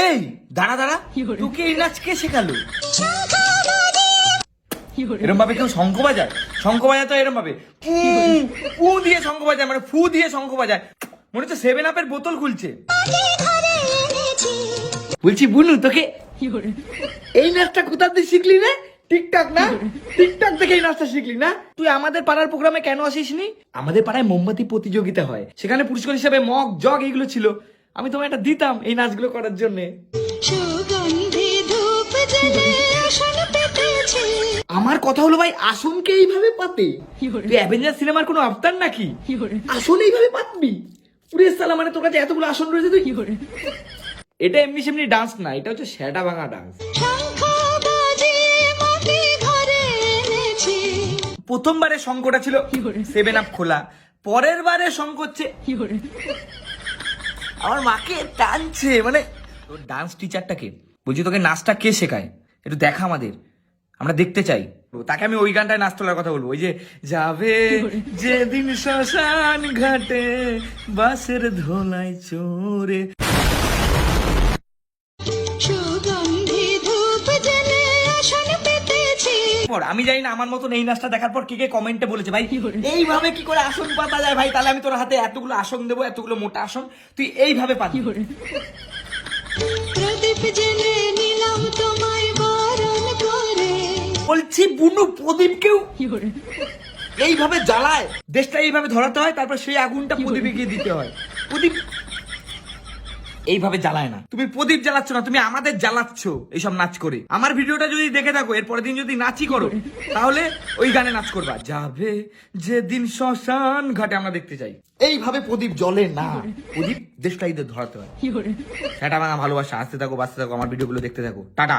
এই দাঁড়া দাঁড়া, তোকে এই নাচ কে শেখালো? এরম ভাবে কেউ শঙ্খ বাজায়? শঙ্খ বাজায় তো এরম ভাবে ফু দিয়ে শঙ্খ বাজায়, মানে ফু দিয়ে শঙ্খ বাজায়। মনে হচ্ছে 7 আপের বোতল খুলছে। বলছি বুনু, তোকে এই নাচটা কোথা দিয়ে শিখলি রে? টিকটক না? টিকটক দেখে এই নাচটা শিখলি না? তুই আমাদের পাড়ার প্রোগ্রামে কেন আসিসনি? আমাদের পাড়ায় মোমবাতি প্রতিযোগিতা হয়, সেখানে পুরস্কার হিসাবে মগ জগ এইগুলো ছিল। আমি তোমায় একটা দিতাম এই নাচগুলো করার জন্য। আমার কথা হলো ভাই, আসনকে এইভাবে পাতে? তুই অ্যাভেঞ্জার সিনেমার কোনো আফতার নাকি? আসন এইভাবে পাতবি? পুরে সালা, মানে তোর কাছে এতগুলো আসন রয়েছে তুই? এটা এমনি সেমনি ডান্স না, এটা হচ্ছে সেটা ভাঙা ডান্স। প্রথমবারে শঙ্কটা ছিল 7 আপ খোলা, পরের বারে শঙ্ক হচ্ছে আমার মাকে টানছে। মানে তোর ডান্স টিচারটাকে বলছি, তোকে নাচটা কে শেখায় একটু দেখা আমাদের, আমরা দেখতে চাই। তাকে আমি ওই গানটায় নাচ তোলার কথা বলবো, ওই যে যাবে যেদিন শ্মশান ঘাটে বাসের ধোলাই চোরে। আমি জানি না আমার মতন এই নাচটা দেখার পর কে কে কমেন্টে বলেছে ভাই এইভাবে কি করে আসন পাতা যায় ভাই, তাহলে আমি তোর হাতে এতগুলো আসন দেবো, এতগুলো মোটা আসন, তুই এইভাবে পাবি। বলছি বুনু, প্রদীপকেও এইভাবে জ্বালায়, দেশটা এইভাবে ধরাতে হয়, তারপর সেই আগুনটা প্রদীপে গিয়ে দিতে হয়। প্রদীপ এইভাবে জ্বালায় না, তুমি প্রদীপ জ্বালাচ্ছ না, তুমি আমাদের জ্বালাচ্ছ এইসব নাচ করে। আমার ভিডিওটা যদি দেখে থাকো, এরপরের দিন যদি নাচই করো, তাহলে ওই গানে নাচ করবা, যাবে যেদিন শ্মশান ঘাটে। আমরা দেখতে চাই এইভাবে প্রদীপ জ্বলে না, প্রদীপ দেশটা ঈদের ধরাতে হয়। সেটা আমার ভালোবাসা। আসতে থাকো, বাঁচতে থাকো, আমার ভিডিওগুলো দেখতে থাকো। টাটা।